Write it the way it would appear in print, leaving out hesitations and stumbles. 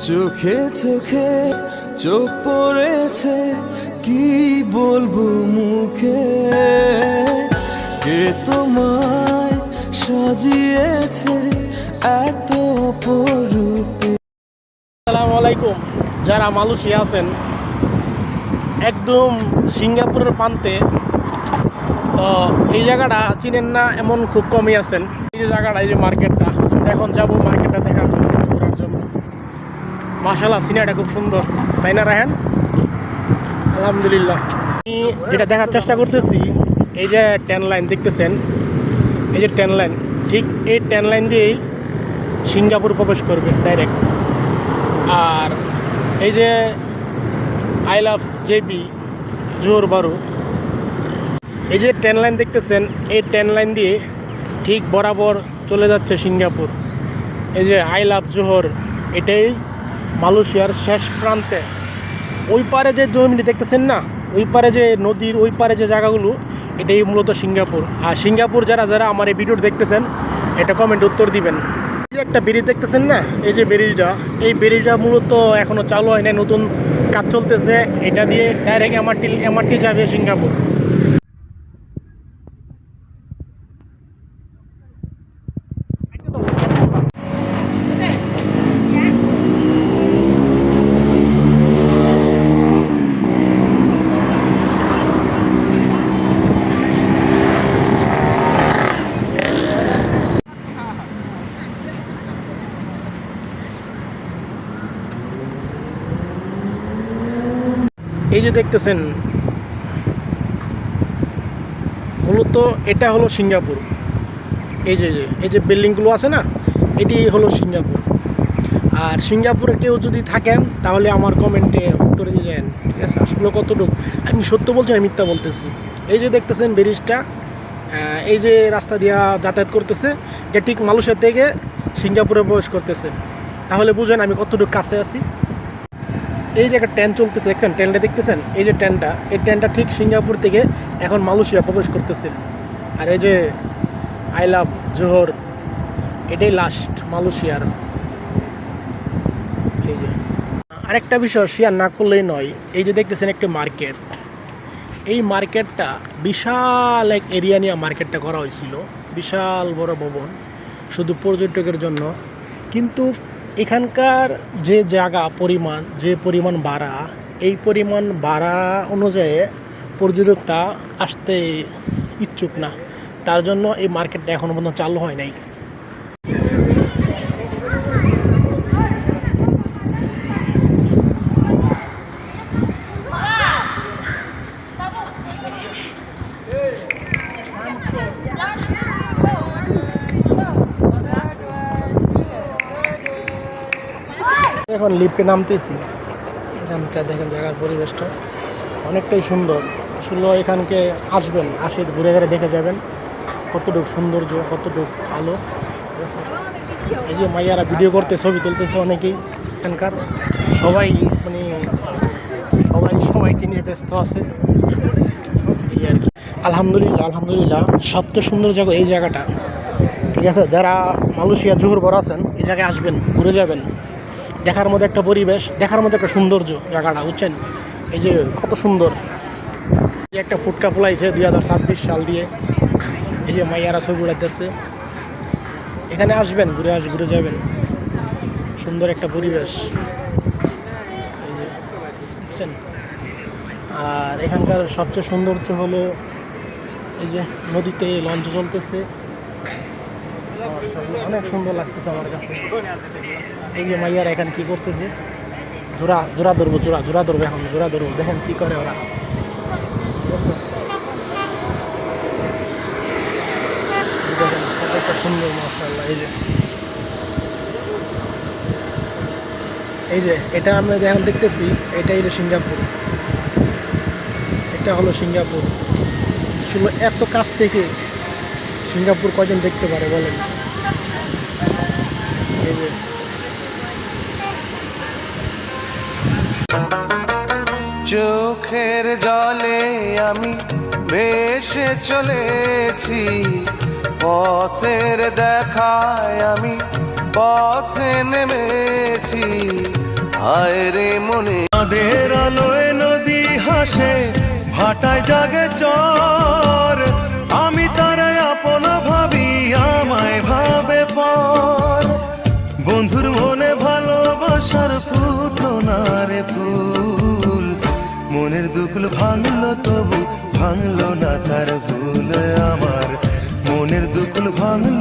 চোখে চোখে চোখ পড়েছে, কি বলবো মুখে, কে তোমায় সাজিয়েছে এত অপরূপে। আসসালামু আলাইকুম। যারা মালয়েশিয়া আছেন একদম সিঙ্গাপুরের প্রান্তে, তো এই জায়গাটা চিনেন না এমন খুব কমই আছেন। এই যে জায়গাটা, এই যে মার্কেটটা, আমরা এখন যাবো মার্কেটটা দেখার জন্য, ঘোরার জন্য। মাশাআল্লাহ, সিনারিটা খুব সুন্দর, তাই না রাহেন? আলহামদুলিল্লাহ। আমি যেটা দেখার চেষ্টা করতেছি, এই যে ট্রেন লাইন দেখতেছেন, এই যে ট্রেন লাইন, ঠিক এই ট্রেন লাইন দিয়েই সিঙ্গাপুর প্রবেশ করবে ডাইরেক্ট। আর এই যে I love JB Johar Bahru, এই যে ট্রেন লাইন দেখতেছেন, এই ট্রেন লাইন দিয়ে ঠিক বরাবর চলে যাচ্ছে সিঙ্গাপুর। এই যে আই লাভ জোহর, এটাই মালয়েশিয়ার শেষ প্রান্তে। ওই পারে যে জমিটি দেখতেছেন না, ওই পারে যে নদীর ওই পারে যে জায়গাগুলো, এটাই মূলত সিঙ্গাপুর। আর সিঙ্গাপুর যারা যারা আমার এই ভিডিওটা দেখতেছেন, এটা কমেন্ট উত্তর দিবেন। এই যে একটা ব্রিজ দেখতেছেন না, এই যে ব্রিজটা, এই ব্রিজটা মূলত এখনও চালু হয় না, নতুন কাজ চলতেছে। এটা দিয়ে ডাইরেক্ট এমআরটি যাবে সিঙ্গাপুর। এই যে দেখতেছেন, মূলত এটা হলো সিঙ্গাপুর। এই যে এই যে বিল্ডিংগুলো আছে না, এটি হলো সিঙ্গাপুর। আর সিঙ্গাপুরে কেউ যদি থাকেন তাহলে আমার কমেন্টে উত্তর দিয়ে যান, ঠিক আছে? আসলে কতটুকু আমি সত্য বলছি না মিথ্যা বলতেছি। এই যে দেখতেছেন ব্রিজটা, এই যে রাস্তা দিয়ে যাতায়াত করতেছে, এটা ঠিক মালয়েশিয়া থেকে সিঙ্গাপুরে প্রবেশ করতেছে। তাহলে বুঝেন আমি কতটুকু কাছে আছি। এই যে একটা ট্রেন চলতেছে, দেখছেন ট্রেনটা দেখতেছেন, এই যে ট্রেনটা, এই ট্রেনটা ঠিক সিঙ্গাপুর থেকে এখন মালয়েশিয়া প্রবেশ করতেছে। আর এই যে আই লাভ জোহর, এটাই লাস্ট মালয়েশিয়ার। এই যে আরেকটা বিষয় শেয়ার না করলেই নয়, এই যে দেখতেছেন একটা মার্কেট, এই মার্কেটটা বিশাল এক এরিয়া নিয়ে মার্কেটটা করা হয়েছিল, বিশাল বড় ভবন, শুধু পর্যটকের জন্য। কিন্তু এখানকার যে জায়গা পরিমাণ, যে পরিমাণ ভাড়া, এই পরিমাণ ভাড়া অনুযায়ী পর্যটকটা আসতে ইচ্ছুক না। তার জন্য এই মার্কেটটা এখনও পর্যন্ত চালু হয় নাই। এখন লিফটে নামতেছি। এখানকার দেখেন জায়গার পরিবেশটা অনেকটাই সুন্দর। আসলে এখানকে আসবেন, আসে ঘুরে ঘুরে দেখে যাবেন কতটুকু সৌন্দর্য, কতটুকু আলো, ঠিক আছে? এই যে মাইয়ারা ভিডিও করতে, ছবি তুলতেছে অনেকেই। এখানকার সবাই মানে সবাইকে নিয়ে ব্যস্ত আছে এই আর কি। আলহামদুলিল্লাহ সবচেয়ে সুন্দর জায়গা এই জায়গাটা, ঠিক আছে? যারা মালয়েশিয়া জোহর বড় আছেন, এই জায়গায় আসবেন, ঘুরে যাবেন। দেখার মধ্যে একটা পরিবেশ, দেখার মধ্যে একটা সৌন্দর্য জায়গাটা, বুঝছেন? এই যে কত সুন্দর। এই একটা ফুটকা ফুলাইছে 2026 সাল দিয়ে। এই যে মাইয়ারা ছবি উড়াইতেছে। এখানে আসবেন, ঘুরে যাবেন, সুন্দর একটা পরিবেশ, এই যে বুঝছেন? আর এখানকার সবচেয়ে সৌন্দর্য হলো এই যে নদীতে লঞ্চ চলতেছে, অনেক সুন্দর লাগতেছে আমার কাছে। এই যে মাইয়ারা এখানে কি করতেছে, জোড়া ধরবো, এখন জোড়া ধরবো, দেখেন কি করে ওরা, ঠিক আছে? দেখেন কতটা সুন্দর, মাশাআল্লাহ। এই যে এটা আমরা এখন দেখতেছি, এটাই হলো সিঙ্গাপুর, এটা হলো সিঙ্গাপুর। আসলে এত কাছ থেকে সিঙ্গাপুর কয়জন দেখতে পারে বলেন? এই যে চোখের জলে আমি ভেসে চলেছি, পথের দেখায় আমি পথে নেমেছি, হায় রে মনে চাঁদের আলোয় নদী হাসে, ভাটায় জাগে চর, আমি তারাই আপন ভাবি, আমায় ভাবে পর। বন্ধুর মনে ভালোবাসার ফুটলো না রে ফুল, মনের দুকুল ভাঙলো তবু ভাঙলো না তার ভুল আমার, মনের দুকুল ভাঙলো